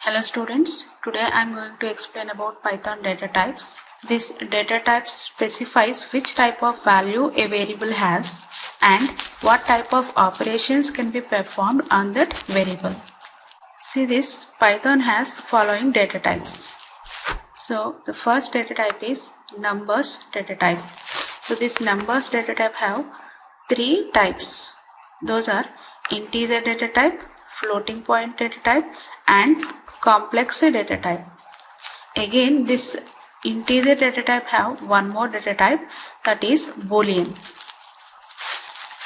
Hello students, today I am going to explain about Python data types. This data type specifies which type of value a variable has and what type of operations can be performed on that variable. See this, Python has following data types. So the first data type is numbers data type. So this numbers data type have three types. Those are integer data type, floating point data type and complex data type. Again, this integer data type have one more data type, that is Boolean.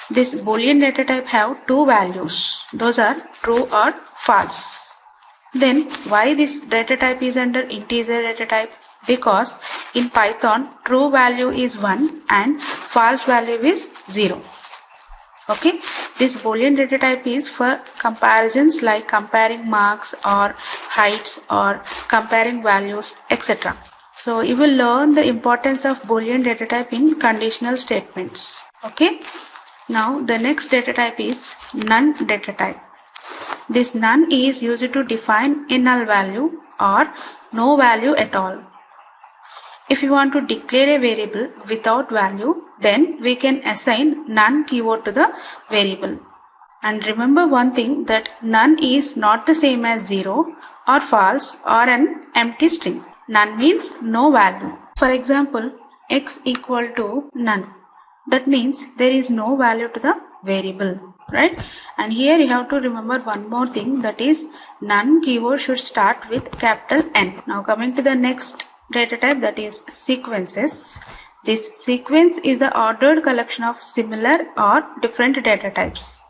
This Boolean data type have two values. Those are true or false. Then why this data type is under integer data type? Because in Python true value is 1 and false value is 0. Okay, this Boolean data type is for comparisons like comparing marks or heights or comparing values, etc. So you will learn the importance of Boolean data type in conditional statements. Okay, now the next data type is none data type. This none is used to define a null value or no value at all. If you want to declare a variable without value, then we can assign none keyword to the variable. And remember one thing, that none is not the same as 0 or false or an empty string. None means no value. For example, x equal to none. That means there is no value to the variable, right? And here you have to remember one more thing, that is none keyword should start with capital N. Now coming to the next data type, that is sequences. This sequence is the ordered collection of similar or different data types.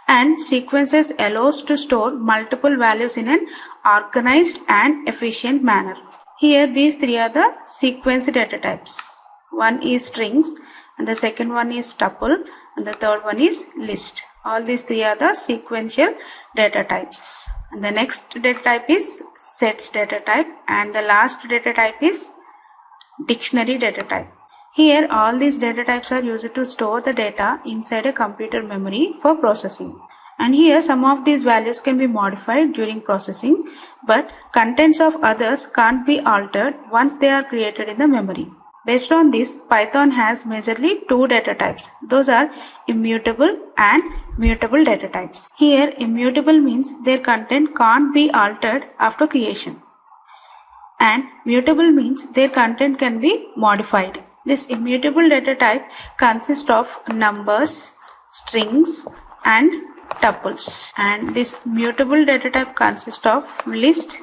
And sequences allows to store multiple values in an organized and efficient manner. Here these three are the sequence data types. One is strings, and the second one is tuple, and the third one is list. All these three are the sequential data types. And the next data type is sets data type, and the last data type is dictionary data type. Here all these data types are used to store the data inside a computer memory for processing. And here some of these values can be modified during processing, but contents of others can't be altered once they are created in the memory. Based on this, Python has majorly two data types. Those are immutable and mutable data types. Here, immutable means their content can't be altered after creation. And mutable means their content can be modified. This immutable data type consists of numbers, strings, and tuples. And this mutable data type consists of list,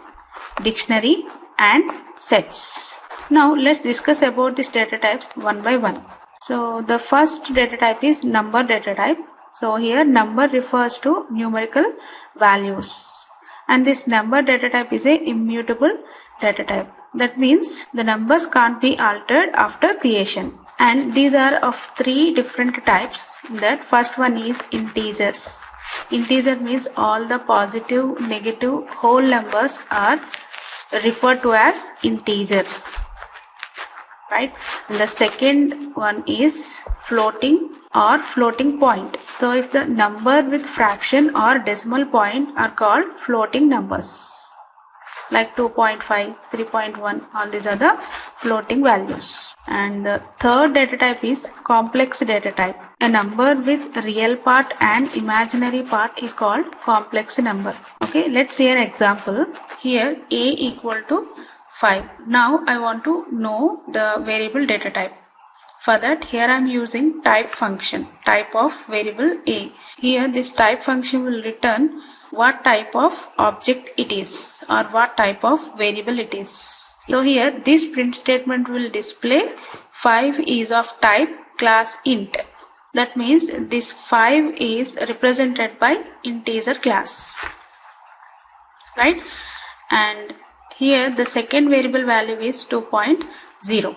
dictionary, and sets. Now let's discuss about these data types one by one. So the first data type is number data type. So here number refers to numerical values, and this number data type is a immutable data type. That means the numbers can't be altered after creation. And these are of three different types. That first one is integers. Integer means all the positive, negative, whole numbers are referred to as integers. Right? And the second one is floating or floating point. So if the number with fraction or decimal point are called floating numbers, like 2.5, 3.1, all these are the floating values. And the third data type is complex data type. A number with real part and imaginary part is called complex number. Okay, let's see an example. Here a equal to 5. Now I want to know the variable data type. For that, here I am using type function, type of variable a. Here this type function will return what type of object it is or what type of variable it is. So here this print statement will display 5 is of type class int. That means this 5 is represented by integer class, right? And here the second variable value is 2.0.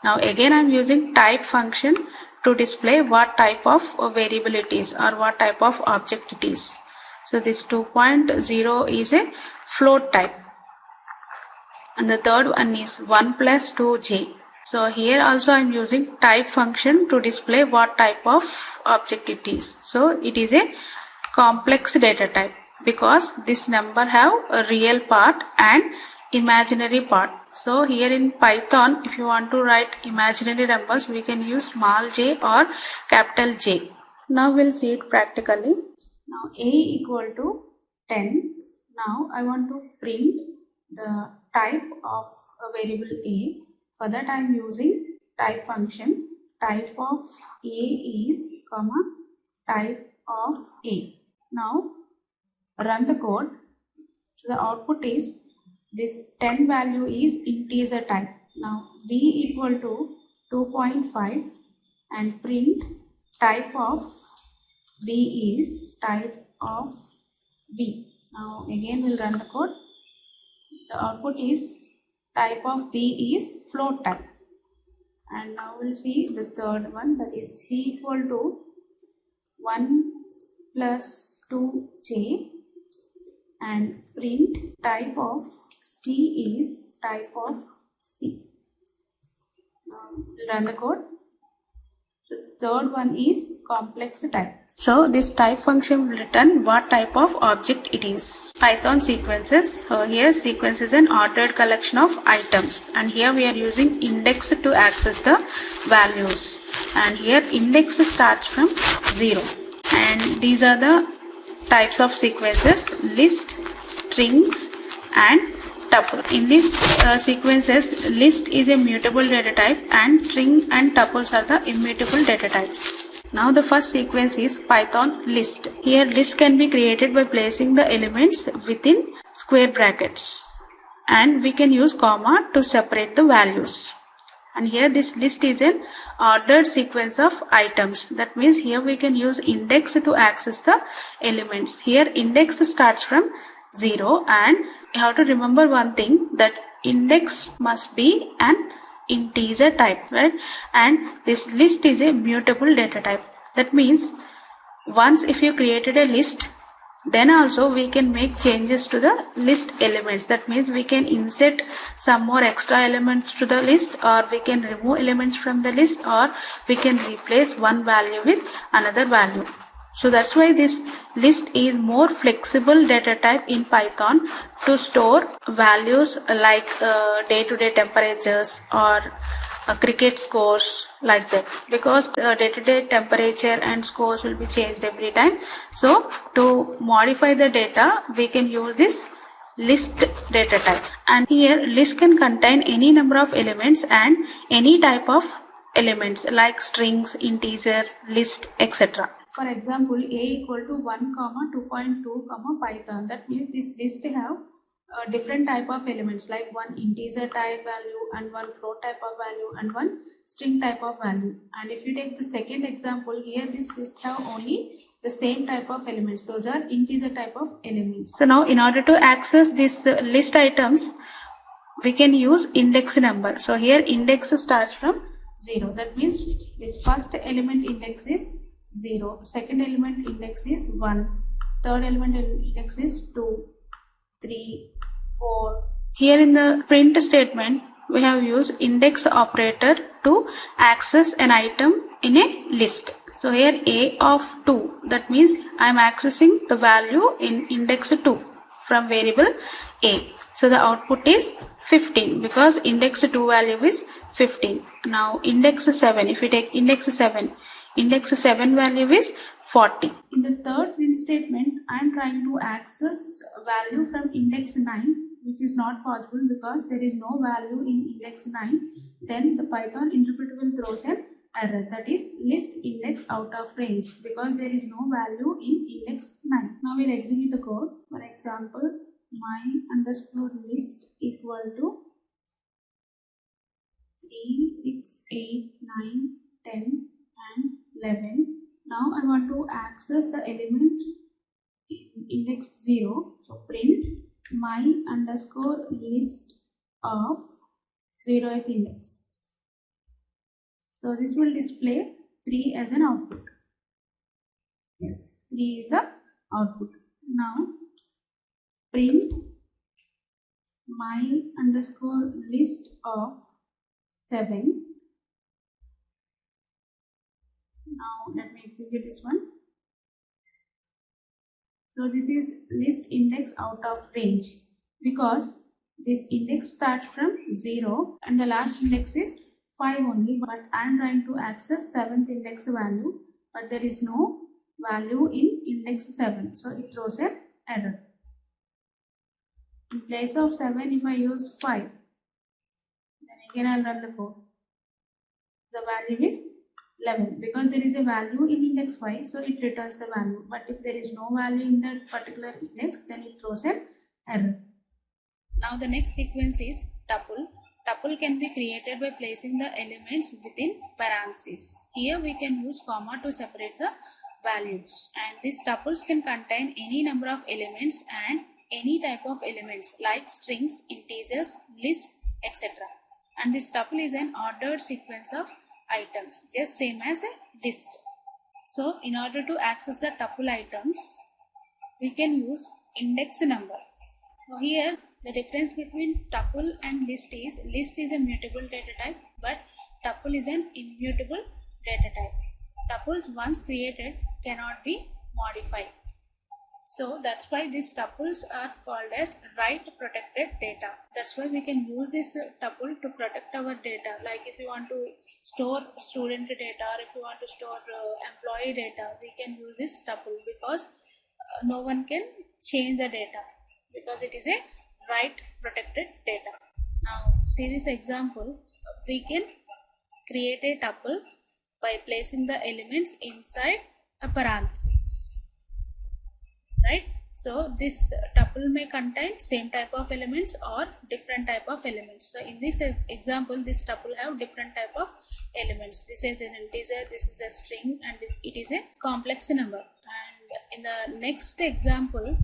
Now again I am using type function to display what type of variable it is or what type of object it is. So this 2.0 is a float type. And the third one is 1 plus 2j. So here also I am using type function to display what type of object it is. So it is a complex data type. because this number have a real part and imaginary part. So here in Python, if you want to write imaginary numbers, we can use small j or capital J. Now we'll see it practically. Now a equal to 10. Now I want to print the type of a variable a. For that I am using type function. Type of a is comma type of a. Now run the code. So the output is this 10 value is integer type. Now b equal to 2.5 and print type of b is type of b. Now again we'll run the code. The output is type of b is float type. And now we'll see the third one, that is c equal to 1 plus 2j and print type of c is type of c. Now we'll run the code. So the third one is complex type. So this type function will return what type of object it is. Python sequences. So here sequence is an ordered collection of items, and here we are using index to access the values, and here index starts from 0, and these are the types of sequences: list, strings and tuple. In these sequences, list is a mutable data type and string and tuples are the immutable data types. Now the first sequence is Python list. Here list can be created by placing the elements within square brackets, and we can use comma to separate the values. And here this list is an ordered sequence of items. That means here we can use index to access the elements. Here index starts from 0, and you have to remember one thing, that index must be an integer type, right? And this list is a mutable data type. That means once if you created a list, then also we can make changes to the list elements. That means we can insert some more extra elements to the list, or we can remove elements from the list, or we can replace one value with another value. So that's why this list is more flexible data type in Python to store values like day-to-day temperatures or cricket scores, like that, because day-to-day temperature and scores will be changed every time. So to modify the data, we can use this list data type. And here list can contain any number of elements and any type of elements like strings, integer, list, etc. For example, a equal to 1 comma 2.2 comma Python. That means this list have different type of elements, like one integer type value and one float type of value and one string type of value. And if you take the second example, here this list have only the same type of elements. Those are integer type of elements. So now in order to access this list items, we can use index number. So here index starts from 0. That means this first element index is 0, second element index is 1, third element index is 2, 3, 4. Here in the print statement, we have used index operator to access an item in a list. So here a of 2, that means I am accessing the value in index 2 from variable a. So the output is 15 because index 2 value is 15. Now index 7, if we take index 7 value is 40. In the third print statement, I am trying to access value from index 9, which is not possible because there is no value in index 9. Then the Python interpreter will throw an error, that is list index out of range, because there is no value in index 9. Now we'll execute the code. For example, my underscore list equal to 3, 6, 8, 9, 10 and 11. Now I want to access the element in index 0. So print my underscore list of 0th index. So this will display 3 as an output. Yes, 3 is the output. Now print my underscore list of 7. Now let me execute this one. So this is list index out of range because this index starts from 0 and the last index is 5 only, but I am trying to access 7th index value, but there is no value in index 7, so it throws an error. In place of 7, if I use 5, then again I will run the code. The value is 11 because there is a value in index 5, so it returns the value. But if there is no value in that particular index, then it throws an error. Now the next sequence is tuple. Tuple can be created by placing the elements within parentheses. Here we can use comma to separate the values, and these tuples can contain any number of elements and any type of elements like strings, integers, list, etc. And this tuple is an ordered sequence of items, just same as a list. So in order to access the tuple items, we can use index number. So here the difference between tuple and list is a mutable data type, but tuple is an immutable data type. Tuples once created cannot be modified. So that's why these tuples are called as write protected data. That's why we can use this tuple to protect our data. Like if you want to store student data or if you want to store employee data, we can use this tuple because no one can change the data because it is a write protected data. Now see this example. We can create a tuple by placing the elements inside a parenthesis, right? So this tuple may contain same type of elements or different type of elements. So in this example, this tuple have different type of elements. This is an integer, this is a string, and it is a complex number. And in the next example,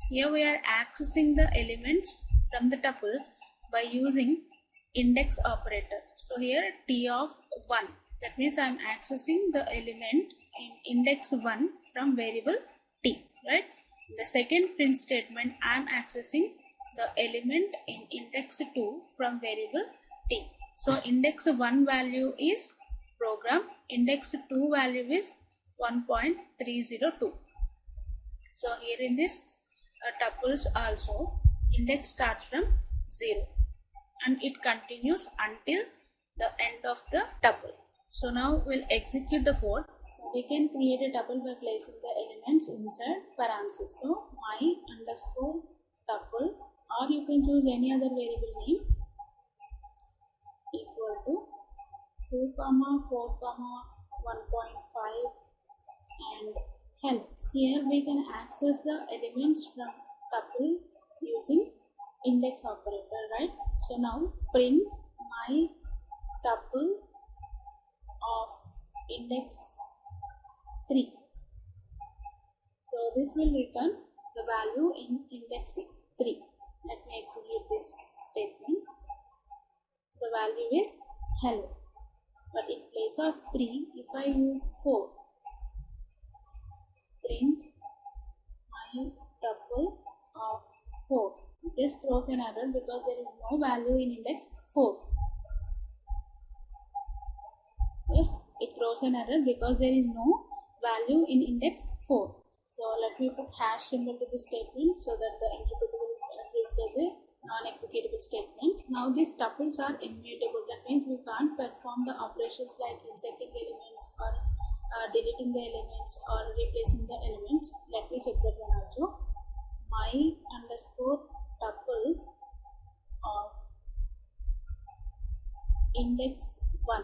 here we are accessing the elements from the tuple by using index operator. So here T of 1, that means I am accessing the element in index 1 from variable T, right? In the second print statement, I am accessing the element in index 2 from variable T. So index 1 value is program, index 2 value is 1.302. So here in this tuples also, index starts from 0 and it continues until the end of the tuple. So now we'll execute the code. So we can create a tuple by placing the elements inside parentheses. So my underscore tuple, or you can choose any other variable name, equal to 2, 4, 1.5 and help. Here we can access the elements from tuple using index operator, right? So now print my tuple of index 3. So this will return the value in index 3. Let me execute this statement. The value is hello, but in place of 3, if I use 4, print my tuple of 4, just throws an error because there is no value in index 4. Yes, it throws an error because there is no value in index 4. So let me put hash symbol to this statement so that the interpretable treat as a non-executable statement. Now these tuples are immutable. That means we can't perform the operations like inserting elements or deleting the elements or replacing the elements. Let me check that one also. My underscore tuple of index 1.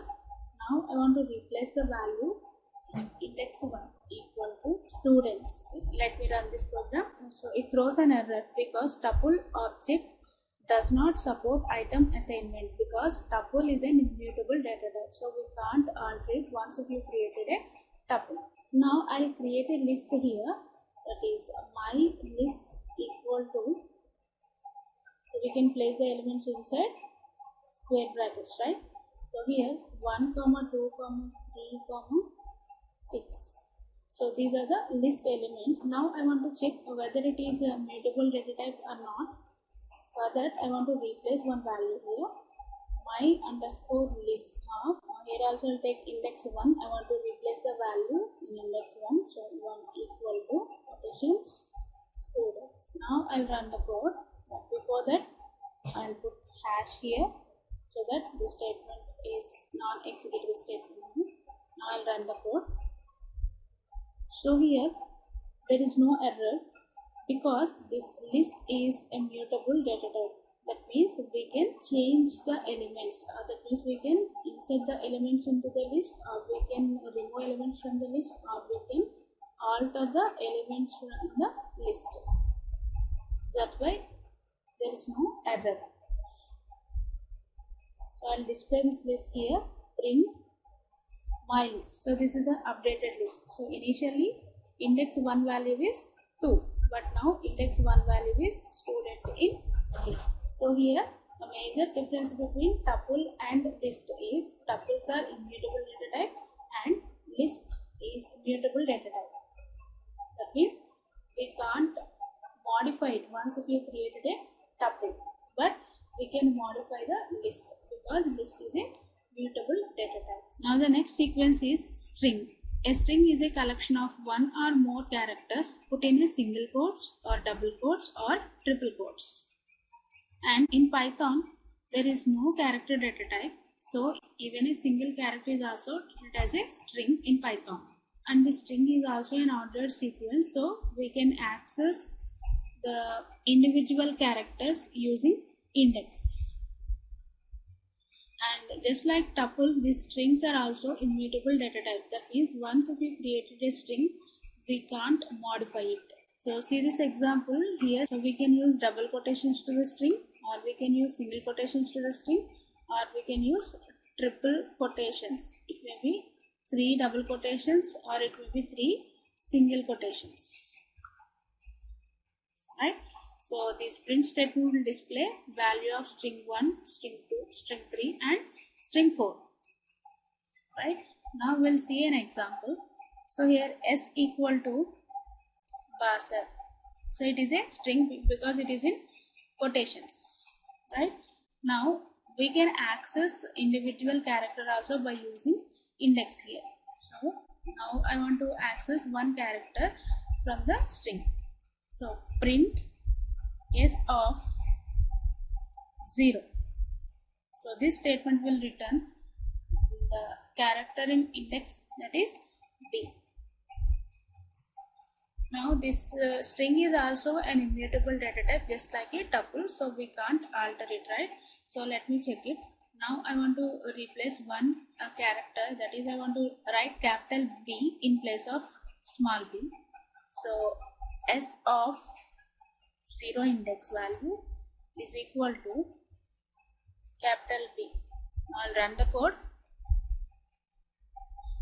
Now I want to replace the value in index 1 equal to students. Let me run this program. So it throws an error because tuple object does not support item assignment because tuple is an immutable data type. So we can't alter it once if you created a tuple. Now I'll create a list here, that is my list equal to, so we can place the elements inside square brackets, right? So here 1, 2, 3, 6. So these are the list elements. Now I want to check whether it is a mutable data type or not. For that I want to replace one value here. my underscore list of, here also I'll take index 1. I want to replace the value in index 1. So 1 equal to quotations students. Now I'll run the code. But before that, I'll put hash here so that the statement is non-executable statement. Now I'll run the code. So here there is no error because this list is a mutable data type. That means we can change the elements. That means we can insert the elements into the list, or we can remove elements from the list, or we can alter the elements in the list. So that's why there is no error. So I'll display this list here. Print my list. So this is the updated list. So initially index 1 value is 2, but now index 1 value is student in A. So here the major difference between tuple and list is tuples are immutable data type and list is mutable data type. That means we can't modify it once we created a tuple, but we can modify the list because list is a mutable data type. Now the next sequence is string. A string is a collection of one or more characters put in a single quotes or double quotes or triple quotes. And in Python there is no character data type, so even a single character is also treated as a string in Python. And the string is also an ordered sequence, so we can access the individual characters using index. And just like tuples, these strings are also immutable data type. That means once we created a string, we can't modify it. So see this example here. So we can use double quotations to the string, or we can use single quotations to the string, or we can use triple quotations. It may be 3 double quotations or it may be 3 single quotations. Right? So this print statement will display value of string 1, string 2, string 3 and string 4. Right? Now we'll see an example. So here s equal to Basar. So it is a string because it is in quotations. Right? Now we can access individual character also by using index here. So now I want to access one character from the string. So print s of 0. So this statement will return the character in index, that is b. Now this string is also an immutable data type just like a tuple, so we can't alter it, right? So let me check it. Now I want to replace one character, that is I want to write capital B in place of small b. So s of 0 index value is equal to capital B. I'll run the code.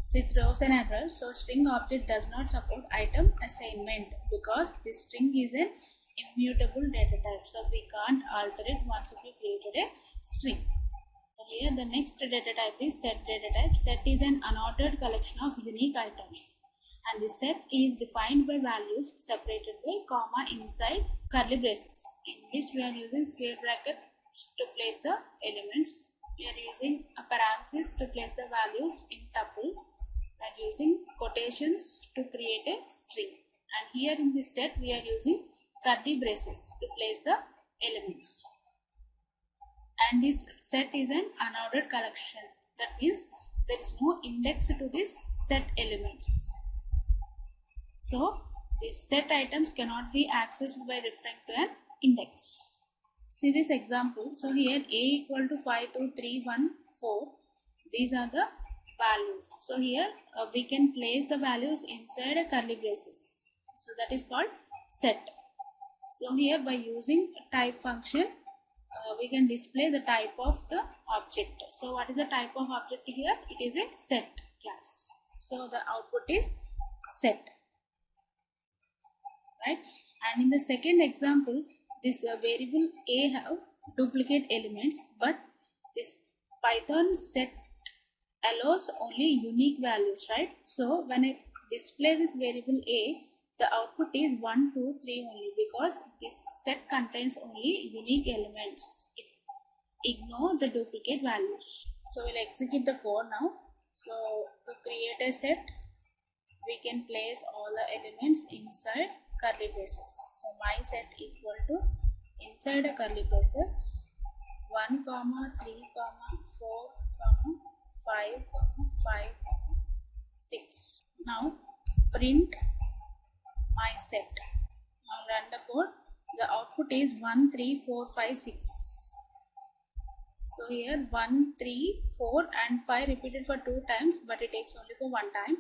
So it throws an error. So string object does not support item assignment because this string is an immutable data type. So we can't alter it once we created a string. So here the next data type is set data type. Set is an unordered collection of unique items. And the set is defined by values separated by comma inside curly braces. In this we are using square bracket to place the elements. We are using a parenthesis to place the values in tuple. We are using quotations to create a string. And here in this set we are using curly braces to place the elements. And this set is an unordered collection. That means there is no index to this set elements. So these set items cannot be accessed by referring to an index. See this example. So here a equal to 5, 2, 3, 1, 4. These are the values. So here we can place the values inside a curly braces. So that is called set. So here by using type function we can display the type of the object. So what is the type of object here? It is a set class. So the output is set. Right? And in the second example, this variable a have duplicate elements, but this Python set allows only unique values, right? So when I display this variable a, the output is 1, 2, 3 only because this set contains only unique elements. ignore the duplicate values. So we'll execute the code now. So to create a set, we can place all the elements inside curly braces. So my set equal to inside a curly braces 1, 3, 4, 5, 5, 6. Now print my set. Now run the code. The output is 1, 3, 4, 5, 6. So here 1, 3, 4 and 5 repeated for 2 times, but it takes only for 1 time,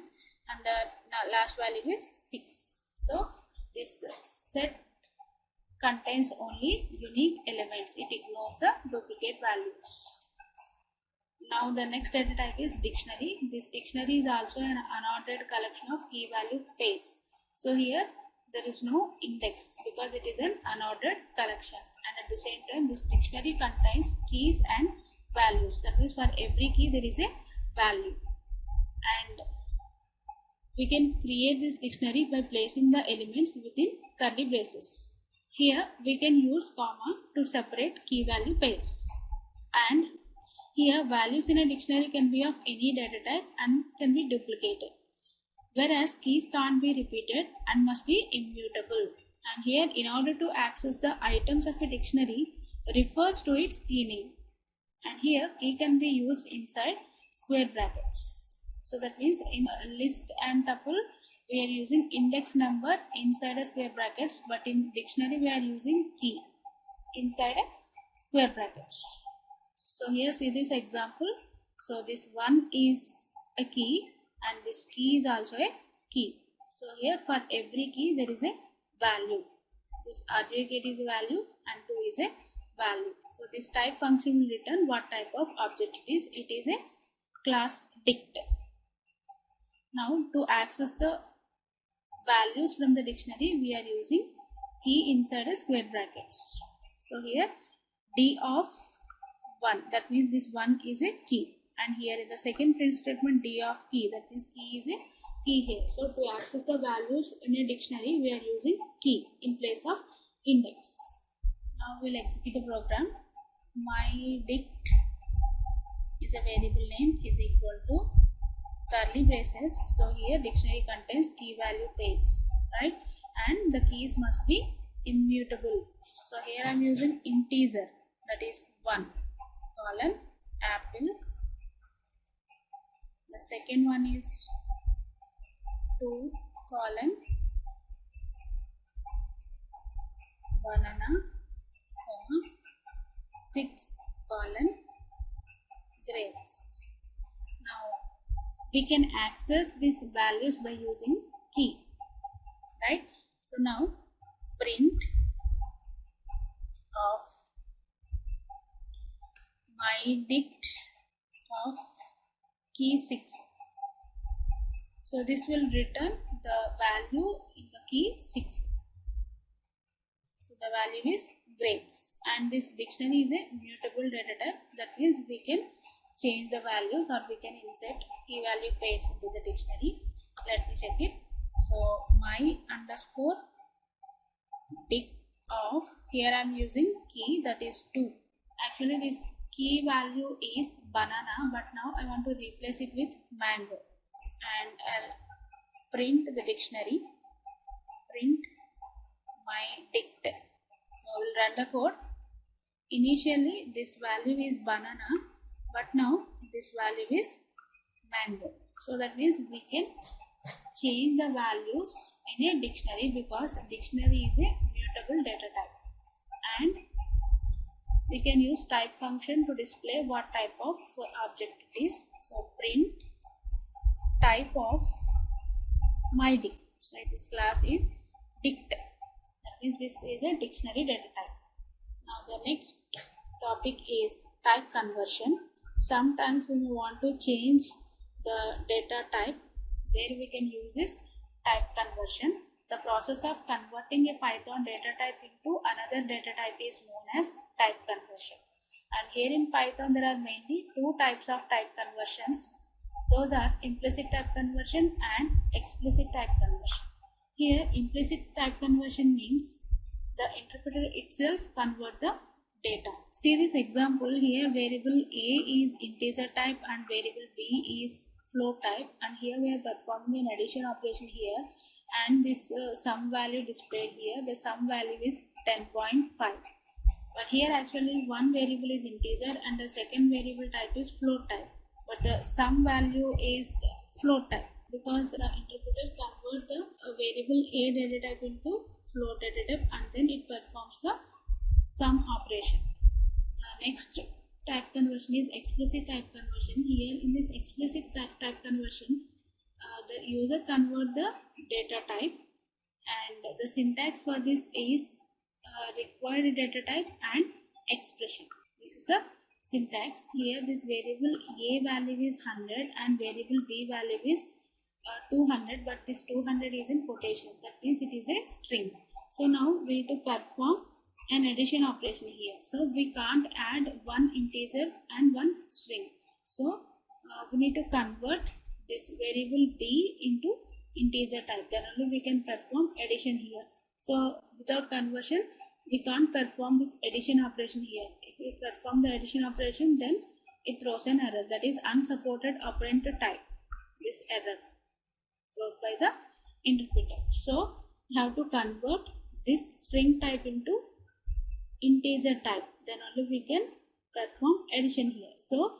and the last value is 6. So this set contains only unique elements. It ignores the duplicate values. Now the next data type is dictionary. This dictionary is also an unordered collection of key value pairs. So here there is no index because it is an unordered collection, and at the same time this dictionary contains keys and values. That means for every key there is a value, and we can create this dictionary by placing the elements within curly braces. Here we can use comma to separate key value pairs, and here values in a dictionary can be of any data type and can be duplicated, whereas keys can't be repeated and must be immutable. And here, in order to access the items of a dictionary, refers to its key name, and here key can be used inside square brackets. So that means in a list and tuple we are using index number inside a square brackets, but in dictionary we are using key inside a square brackets. So here see this example. So this 1 is a key and this key is also a key. So here for every key there is a value. This RJGet is a value and 2 is a value. So this type function will return what type of object it is. It is a class dict. Now to access the values from the dictionary we are using key inside a square brackets. So here d of 1, that means this 1 is a key, and here in the second print statement d of key, that means key is a key here. So to access the values in a dictionary we are using key in place of index. Now we'll execute the program. My dict is a variable name is equal to curly braces. So here dictionary contains key value pairs, right, and the keys must be immutable. So here I am using integer, that is 1 colon apple. The second one is 2 colon banana, comma 6 colon grapes. Now we can access these values by using key, right? So now print of my dict of key 6. So this will return the value in the key 6. So the value is grapes, and this dictionary is a mutable data type. That means we can change the values or we can insert key value pairs into the dictionary. Let me check it. So my underscore dict of, here I am using key, that is 2. Actually this key value is banana, but now I want to replace it with mango, and I'll print the dictionary, print my dict. So I will run the code. Initially this value is banana, but now this value is mango. So that means we can change the values in a dictionary because dictionary is a mutable data type, and we can use type function to display what type of object it is. So print type of my dict. So this class is dict. That means this is a dictionary data type. Now the next topic is type conversion. Sometimes when we want to change the data type, there we can use this type conversion. The process of converting a Python data type into another data type is known as type conversion. And here in Python there are mainly two types of type conversions. Those are implicit type conversion and explicit type conversion. Here implicit type conversion means the interpreter itself convert the data. See this example here, variable A is integer type and variable B is float type, and here we are performing an addition operation here, and this sum value displayed here, the sum value is 10.5. But here actually one variable is integer and the second variable type is float type, but the sum value is float type because the interpreter converts the variable A data type into float data type and then it performs the sum operation. Next type conversion is explicit type conversion. Here in this explicit type conversion, the user convert the data type, and the syntax for this is required data type and expression. This is the syntax. Here this variable A value is 100 and variable B value is 200, but this 200 is in quotation, that means it is a string. So now we need to perform an addition operation here. So we can't add one integer and one string. So we need to convert this variable B into integer type, then only we can perform addition here. So without conversion we can't perform this addition operation here. If we perform the addition operation, then it throws an error, that is unsupported operand type. This error throws by the interpreter. So we have to convert this string type into integer type, then only we can perform addition here. So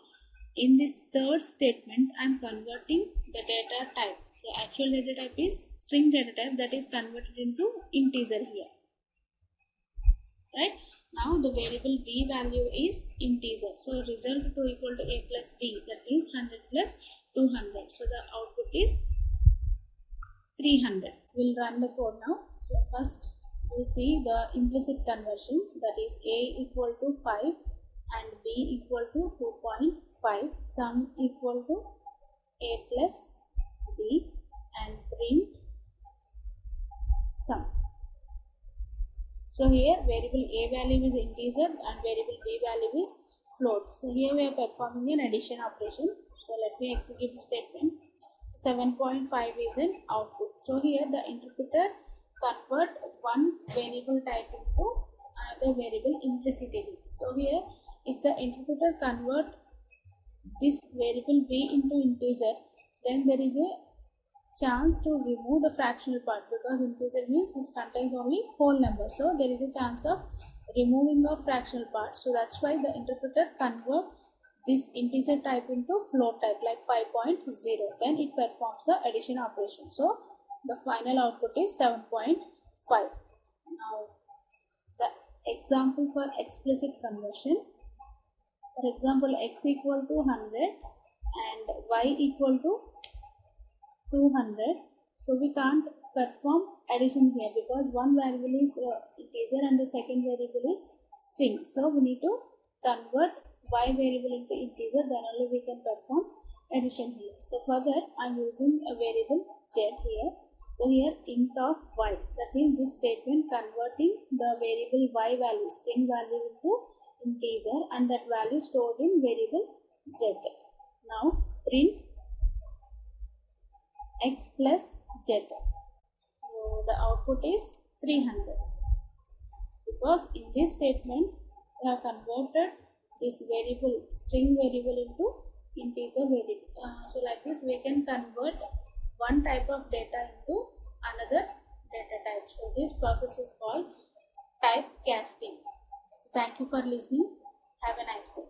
in this third statement I am converting the data type. So actual data type is string data type, that is converted into integer here. Right, now the variable B value is integer, so result 2 equal to A plus B, that means 100 plus 200. So the output is 300. We'll run the code now. So first we'll see the implicit conversion, that is A equal to 5 and B equal to 2.5, sum equal to A plus B, and print sum. So here variable A value is integer and variable B value is float. So here we are performing an addition operation. So let me execute the statement. 7.5 is an output. So here the interpreter convert one variable type into another variable implicitly. So here if the interpreter convert this variable B into integer, then there is a chance to remove the fractional part, because integer means which contains only whole number. So there is a chance of removing of fractional part. So that's why the interpreter convert this integer type into float type like 5.0. Then it performs the addition operation. So the final output is 7.5. Now the example for explicit conversion. For example, x equal to 100 and y equal to 200. So we can't perform addition here because one variable is integer and the second variable is string. So we need to convert y variable into integer, then only we can perform addition here. So for that I am using a variable z here. So here int of y, that means this statement converting the variable y value, string value, into integer, and that value stored in variable z. Now print x plus z. So the output is 300, because in this statement we have converted this variable, string variable, into integer variable. So like this we can convert one type of data into another data type. So this process is called typecasting. So thank you for listening. Have a nice day.